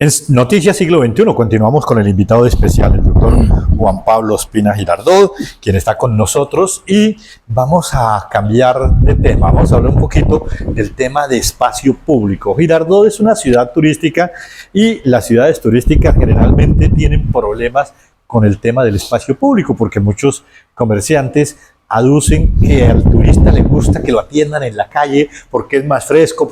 En Noticias Siglo XXI continuamos con el invitado especial, el doctor Juan Pablo Ospina Girardot, quien está con nosotros, y vamos a cambiar de tema. Vamos a hablar un poquito del tema de espacio público. Girardot es una ciudad turística y las ciudades turísticas generalmente tienen problemas con el tema del espacio público, porque muchos comerciantes aducen que al turista le gusta que lo atiendan en la calle porque es más fresco,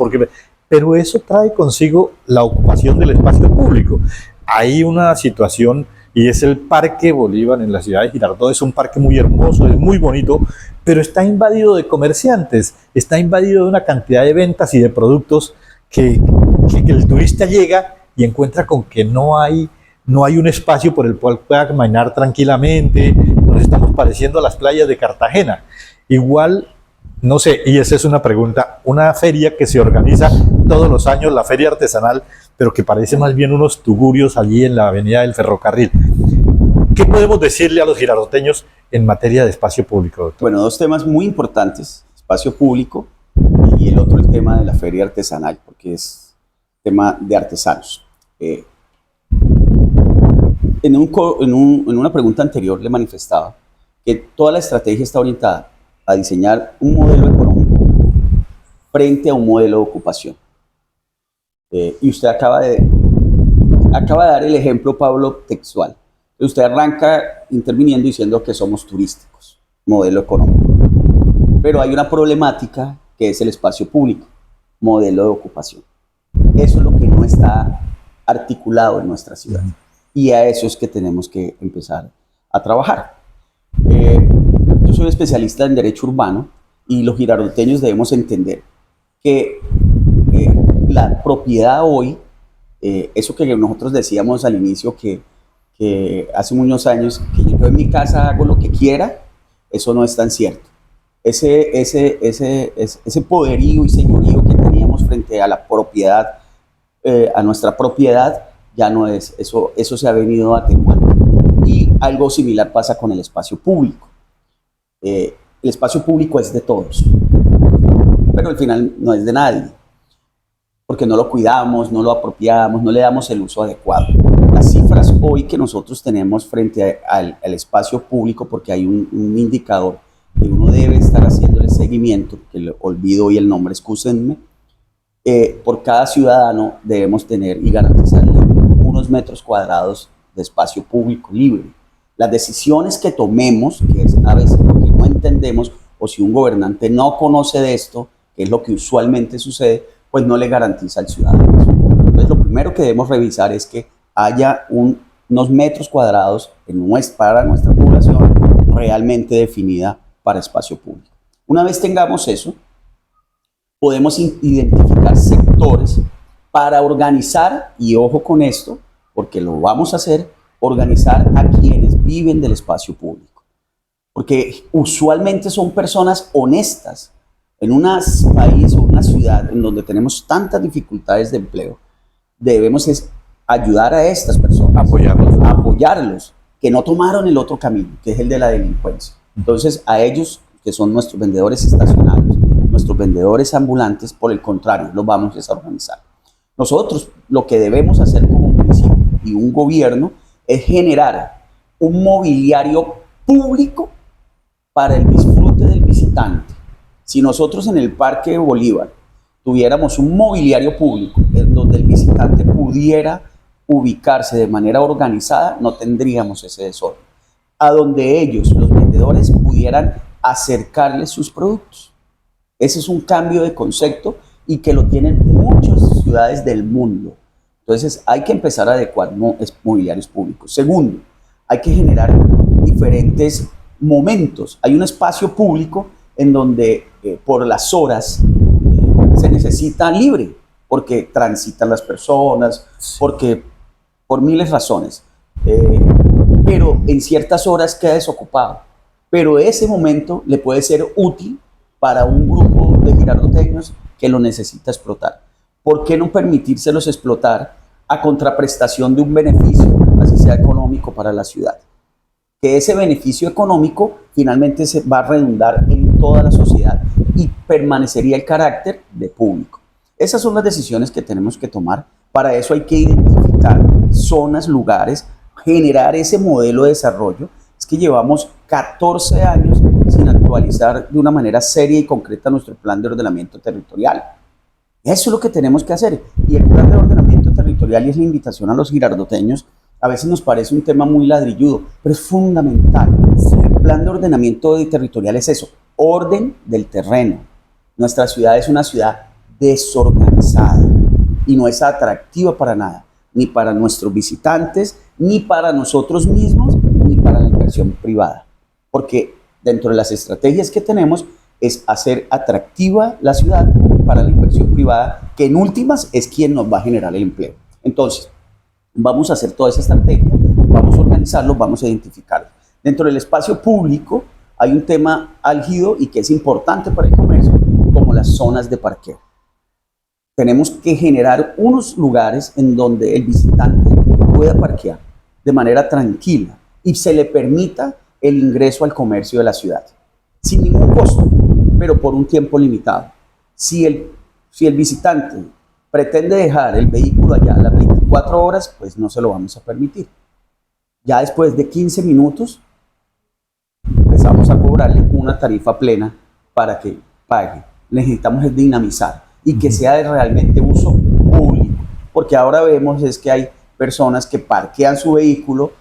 pero eso trae consigo la ocupación del espacio público. Hay una situación, y es el Parque Bolívar en la ciudad de Girardot. Es un parque muy hermoso, es muy bonito, pero está invadido de comerciantes, está invadido de una cantidad de ventas y de productos que el turista llega y encuentra con que no hay un espacio por el cual pueda caminar tranquilamente. Nos estamos pareciendo a las playas de Cartagena. Igual, no sé, y esa es una pregunta, una feria que se organiza todos los años, la feria artesanal, pero que parece más bien unos tugurios allí en la avenida del Ferrocarril. ¿Qué podemos decirle a los girardoteños en materia de espacio público, doctor? Bueno, dos temas muy importantes, espacio público y el otro el tema de la feria artesanal, porque es tema de artesanos. En una pregunta anterior le manifestaba que toda la estrategia está orientada a diseñar un modelo económico frente a un modelo de ocupación. Y usted acaba de dar el ejemplo, Pablo, textual. Usted arranca interviniendo diciendo que somos turísticos, modelo económico. Pero hay una problemática que es el espacio público, modelo de ocupación. Eso es lo que no está articulado en nuestra ciudad. Y a eso es que tenemos que empezar a trabajar. Yo soy especialista en derecho urbano y los girardoteños debemos entender que la propiedad hoy, eso que nosotros decíamos al inicio, que hace muchos años, que yo en mi casa hago lo que quiera, eso no es tan cierto. Ese poderío y señorío que teníamos frente a la propiedad, a nuestra propiedad, ya no es, eso se ha venido atenuando. Y algo similar pasa con el espacio público. El espacio público es de todos, pero al final no es de nadie, porque no lo cuidamos, no lo apropiamos, no le damos el uso adecuado. Las cifras hoy que nosotros tenemos frente al espacio público, porque hay un indicador que uno debe estar haciendo el seguimiento, que le olvido hoy el nombre, excúsenme, por cada ciudadano debemos tener y garantizarle unos metros cuadrados de espacio público libre. Las decisiones que tomemos, que es a veces lo que no entendemos, o si un gobernante no conoce de esto, que es lo que usualmente sucede, pues no le garantiza al ciudadano. Entonces lo primero que debemos revisar es que haya unos metros cuadrados para nuestra población realmente definida para espacio público. Una vez tengamos eso, podemos identificar sectores para organizar, y ojo con esto, porque lo vamos a hacer, organizar a quienes viven del espacio público. Porque usualmente son personas honestas. En un país o una ciudad en donde tenemos tantas dificultades de empleo, debemos ayudar a estas personas, apoyarlos, que no tomaron el otro camino, que es el de la delincuencia. Entonces, a ellos, que son nuestros vendedores estacionarios, nuestros vendedores ambulantes, por el contrario, los vamos a organizar. Nosotros lo que debemos hacer como municipio y un gobierno es generar un mobiliario público para el disfrute del visitante. Si nosotros en el Parque Bolívar tuviéramos un mobiliario público en donde el visitante pudiera ubicarse de manera organizada, no tendríamos ese desorden. A donde ellos, los vendedores, pudieran acercarles sus productos. Ese es un cambio de concepto y que lo tienen muchas ciudades del mundo. Entonces hay que empezar a adecuar mobiliarios públicos. Segundo, hay que generar diferentes momentos. Hay un espacio público en donde por las horas se necesita libre, porque transitan las personas, porque por miles de razones. Pero en ciertas horas queda desocupado. Pero ese momento le puede ser útil para un grupo de girardoteños que lo necesita explotar. ¿Por qué no permitírselos explotar a contraprestación de un beneficio, así sea económico, para la ciudad? Que ese beneficio económico finalmente se va a redundar en toda la sociedad y permanecería el carácter de público. Esas son las decisiones que tenemos que tomar. Para eso hay que identificar habilitar zonas, lugares, generar ese modelo de desarrollo. Es que llevamos 14 años sin actualizar de una manera seria y concreta nuestro plan de ordenamiento territorial. Eso es lo que tenemos que hacer. Y el plan de ordenamiento territorial, y es la invitación a los girardoteños, a veces nos parece un tema muy ladrilludo, pero es fundamental. El plan de ordenamiento territorial es eso, orden del terreno. Nuestra ciudad es una ciudad desorganizada y no es atractiva para nada, ni para nuestros visitantes, ni para nosotros mismos, ni para la inversión privada. Porque dentro de las estrategias que tenemos es hacer atractiva la ciudad para la inversión privada, que en últimas es quien nos va a generar el empleo. Entonces, vamos a hacer toda esa estrategia, vamos a organizarlo, vamos a identificarlo. Dentro del espacio público hay un tema álgido y que es importante para el comercio, como las zonas de parqueo. Tenemos que generar unos lugares en donde el visitante pueda parquear de manera tranquila y se le permita el ingreso al comercio de la ciudad, sin ningún costo, pero por un tiempo limitado. Si el visitante pretende dejar el vehículo allá a las 24 horas, pues no se lo vamos a permitir. Ya después de 15 minutos, empezamos a cobrarle una tarifa plena para que pague. Necesitamos es dinamizar y que sea de realmente uso público, porque ahora vemos es que hay personas que parquean su vehículo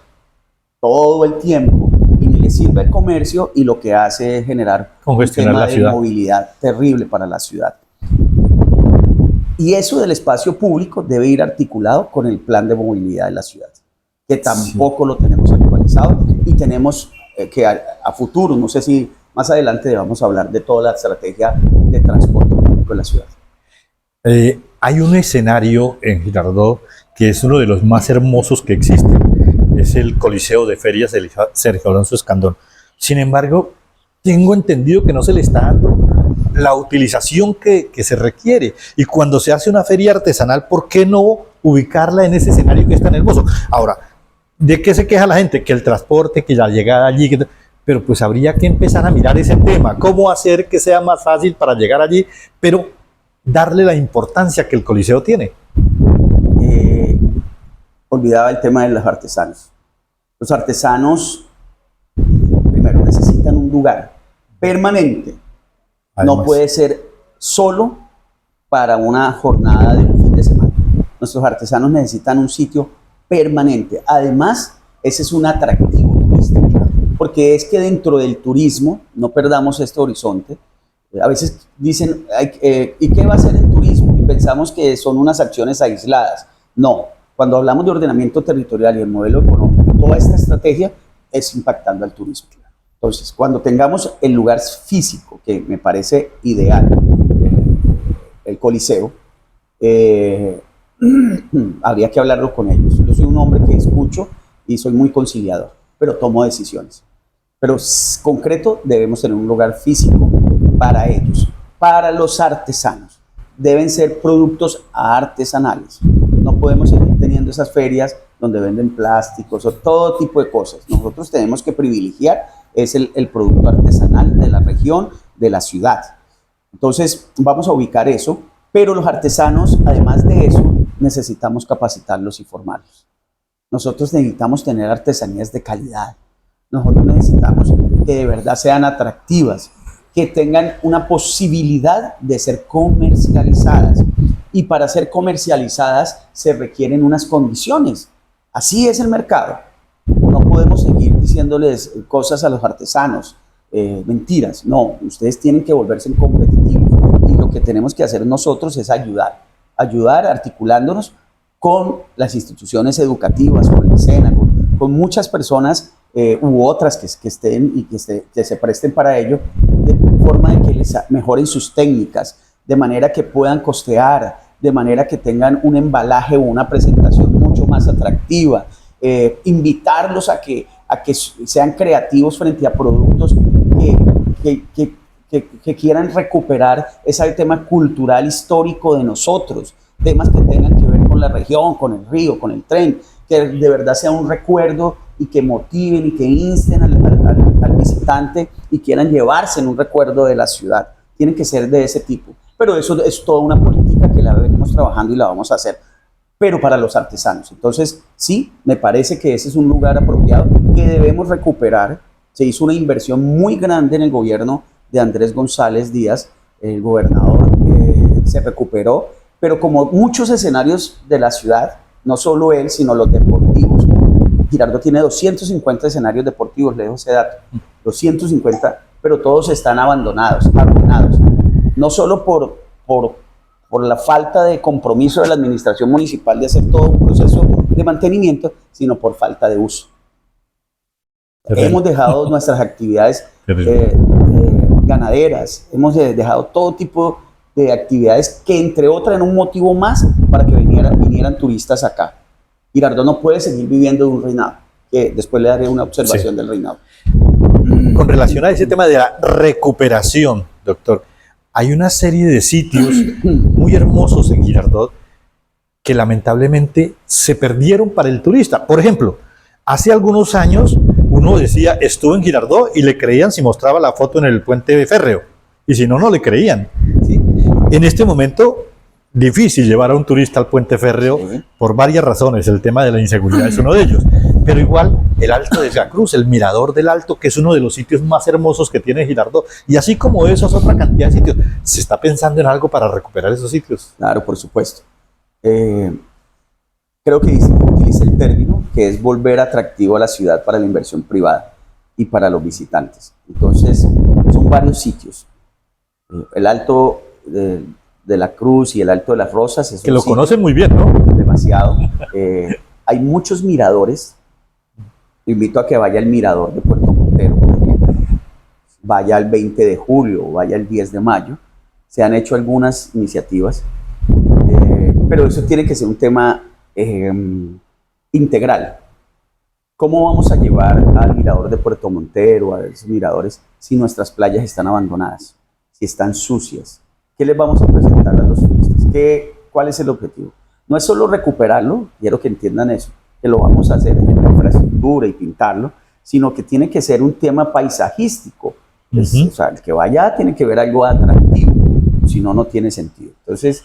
todo el tiempo y ni les sirve el comercio y lo que hace es generar un tema de movilidad terrible para la ciudad. Y eso del espacio público debe ir articulado con el plan de movilidad de la ciudad, que tampoco lo tenemos actualizado y tenemos que a futuro, no sé si más adelante vamos a hablar de toda la estrategia de transporte público en la ciudad. Hay un escenario en Girardot que es uno de los más hermosos que existe, es el Coliseo de Ferias de Sergio Alonso Escandón. Sin embargo, tengo entendido que no se le está dando la utilización que se requiere. Y cuando se hace una feria artesanal, ¿por qué no ubicarla en ese escenario que es tan hermoso? Ahora, ¿de qué se queja la gente? Que el transporte, que la llegada allí, pero pues habría que empezar a mirar ese tema, cómo hacer que sea más fácil para llegar allí, pero darle la importancia que el Coliseo tiene. Olvidaba el tema de los artesanos. Los artesanos, primero, necesitan un lugar permanente. Además, no puede ser solo para una jornada de un fin de semana. Nuestros artesanos necesitan un sitio permanente. Además, ese es un atractivo turístico, porque es que dentro del turismo, no perdamos este horizonte. A veces dicen, ¿y qué va a hacer el turismo? Y pensamos que son unas acciones aisladas. No, cuando hablamos de ordenamiento territorial y el modelo económico, toda esta estrategia es impactando al turismo. Entonces, cuando tengamos el lugar físico, que me parece ideal, el Coliseo, habría que hablarlo con ellos. Yo soy un hombre que escucho y soy muy conciliador, pero tomo decisiones. Pero concreto, debemos tener un lugar físico para ellos. Para los artesanos, deben ser productos artesanales. No podemos seguir teniendo esas ferias donde venden plásticos o todo tipo de cosas. Nosotros tenemos que privilegiar es el producto artesanal de la región, de la ciudad. Entonces, vamos a ubicar eso, pero los artesanos, además de eso, necesitamos capacitarlos y formarlos. Nosotros necesitamos tener artesanías de calidad. Nosotros necesitamos que de verdad sean atractivas, que tengan una posibilidad de ser comercializadas. Y para ser comercializadas se requieren unas condiciones. Así es el mercado. No podemos seguir diciéndoles cosas a los artesanos, mentiras. No, ustedes tienen que volverse competitivos. Y lo que tenemos que hacer nosotros es ayudar articulándonos con las instituciones educativas, con el SENA, con muchas personas u otras que estén y que se presten para ello, de forma de que les mejoren sus técnicas, de manera que puedan costear, de manera que tengan un embalaje o una presentación mucho más atractiva, invitarlos a que sean creativos frente a productos que quieran recuperar ese tema cultural histórico de nosotros, temas que tengan que ver con la región, con el río, con el tren, que de verdad sea un recuerdo y que motiven y que insten al visitante y quieran llevarse en un recuerdo de la ciudad. Tienen que ser de ese tipo. Pero eso es toda una política que la venimos trabajando y la vamos a hacer. pero para los artesanos. Entonces, sí, me parece que ese es un lugar apropiado que debemos recuperar. Se hizo una inversión muy grande en el gobierno de Andrés González Díaz, el gobernador, se recuperó, pero como muchos escenarios de la ciudad, no solo él, sino los deportivos. Girardot tiene 250 escenarios deportivos, le dejo ese dato, 250, pero todos están abandonados, arruinados. No solo por la falta de compromiso de la administración municipal de hacer todo un proceso de mantenimiento, sino por falta de uso. Hemos dejado nuestras actividades ganaderas, hemos dejado todo tipo de actividades que, entre otras, eran un motivo más para que vinieran turistas acá. Girardot no puede seguir viviendo de un reinado, que después le daré una observación del reinado. Con relación a ese tema de la recuperación, doctor, hay una serie de sitios muy hermosos en Girardot que lamentablemente se perdieron para el turista. Por ejemplo, hace algunos años uno decía, estuvo en Girardot, y le creían si mostraba la foto en el puente férreo, y si no, no le creían, ¿sí? En este momento, difícil llevar a un turista al puente férreo, sí, por varias razones. El tema de la inseguridad es uno de ellos. Pero igual, el Alto de Sacruz, el Mirador del Alto, que es uno de los sitios más hermosos que tiene Girardot. Y así como esos, otra cantidad de sitios. ¿Se está pensando en algo para recuperar esos sitios? Claro, por supuesto. Creo que utiliza el término que es volver atractivo a la ciudad para la inversión privada y para los visitantes. Entonces, son varios sitios. El Alto de la Cruz y el Alto de las Rosas. Es que lo conocen muy bien, ¿no? Demasiado. Hay muchos miradores. Invito a que vaya al mirador de Puerto Montero, por ejemplo. Vaya el 20 de julio, vaya el 10 de mayo. Se han hecho algunas iniciativas, pero eso tiene que ser un tema integral. ¿Cómo vamos a llevar al mirador de Puerto Montero, a esos miradores, si nuestras playas están abandonadas, si están sucias? ¿Qué les vamos a presentar a los turistas? ¿Cuál es el objetivo? No es solo recuperarlo, quiero que entiendan eso, que lo vamos a hacer en la infraestructura y pintarlo, sino que tiene que ser un tema paisajístico. O sea, el que vaya tiene que ver algo atractivo, si no, no tiene sentido. Entonces,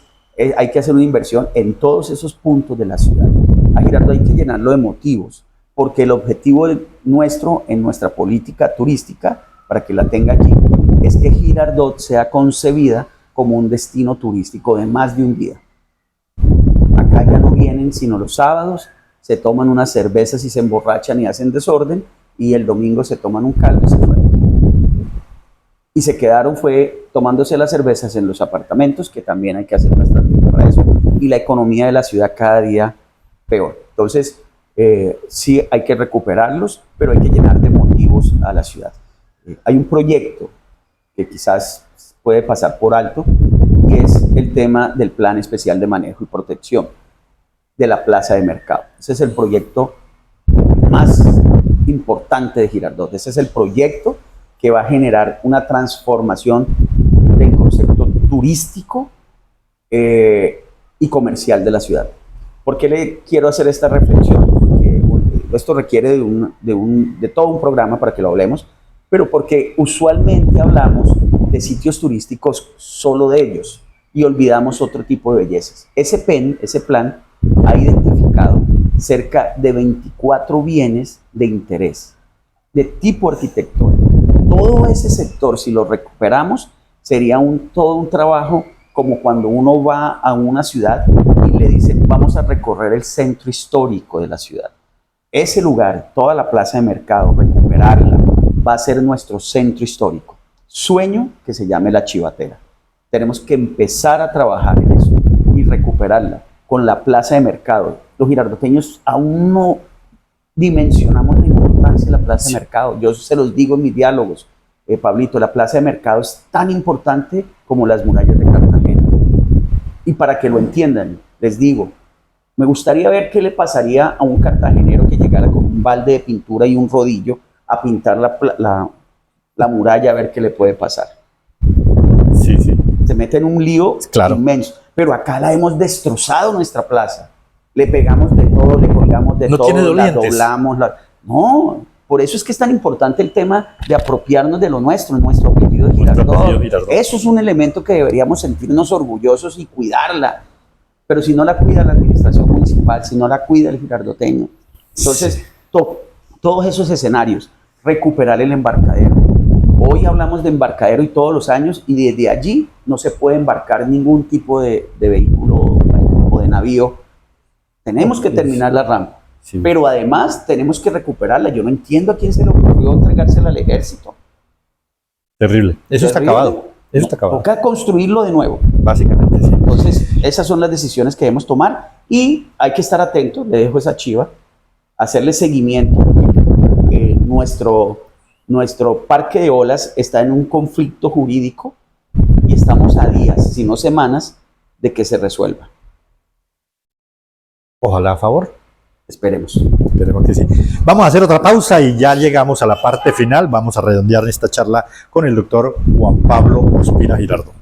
hay que hacer una inversión en todos esos puntos de la ciudad. A Girardot hay que llenarlo de motivos, porque el objetivo nuestro en nuestra política turística, para que la tenga aquí, es que Girardot sea concebida como un destino turístico de más de un día. Acá ya no vienen sino los sábados, se toman unas cervezas y se emborrachan y hacen desorden, y el domingo se toman un caldo y se fueron. Y se quedaron tomándose las cervezas en los apartamentos, que también hay que hacer una estrategia para eso, y la economía de la ciudad cada día peor. Entonces, sí hay que recuperarlos, pero hay que llenar de motivos a la ciudad. Hay un proyecto que quizás puede pasar por alto, y es el tema del Plan Especial de Manejo y Protección de la Plaza de Mercado. Ese es el proyecto más importante de Girardot. Ese es el proyecto que va a generar una transformación del concepto turístico y comercial de la ciudad. ¿Por qué le quiero hacer esta reflexión? Porque esto requiere de todo un programa para que lo hablemos, pero porque usualmente hablamos de sitios turísticos solo de ellos y olvidamos otro tipo de bellezas. Ese plan ha identificado cerca de 24 bienes de interés, de tipo arquitectónico. Todo ese sector, si lo recuperamos, sería todo un trabajo como cuando uno va a una ciudad y le dicen, vamos a recorrer el centro histórico de la ciudad. Ese lugar, toda la plaza de mercado, recuperarla, va a ser nuestro centro histórico. Sueño que se llame La Chivatera. Tenemos que empezar a trabajar en eso y recuperarla con la plaza de mercado. Los girardoteños aún no dimensionamos la importancia de la plaza de mercado. Yo se los digo en mis diálogos, Pablito, la plaza de mercado es tan importante como las murallas de Cartagena. Y para que lo entiendan, les digo, me gustaría ver qué le pasaría a un cartagenero que llegara con un balde de pintura y un rodillo a pintar la muralla, a ver qué le puede pasar. Sí, sí. Se mete en un lío inmenso. Pero acá la hemos destrozado nuestra plaza. Le pegamos de todo, le colgamos de todo, la doblamos. No, por eso es que es tan importante el tema de apropiarnos de lo nuestro apellido de Girardot. Eso es un elemento que deberíamos sentirnos orgullosos y cuidarla. pero si no la cuida la administración municipal, si no la cuida el girardoteño, entonces Sí. todos esos escenarios, recuperar el embarcadero. Hoy hablamos de embarcadero y todos los años, y desde allí no se puede embarcar ningún tipo de vehículo o de navío. Tenemos que terminar la rampa, Sí. pero además tenemos que recuperarla. Yo no entiendo a quién se le ocurrió entregársela al ejército. Terrible. Eso está Terrible. acabado. Eso está acabado. Toca construirlo de nuevo. Básicamente, sí. Entonces, esas son las decisiones que debemos tomar y hay que estar atentos, le dejo esa chiva, hacerle seguimiento. Nuestro parque de olas está en un conflicto jurídico y estamos a días, si no semanas, de que se resuelva. Ojalá a favor. Esperemos. Esperemos que sí. Vamos a hacer otra pausa y ya llegamos a la parte final. Vamos a redondear esta charla con el doctor Juan Pablo Ospina Girardot.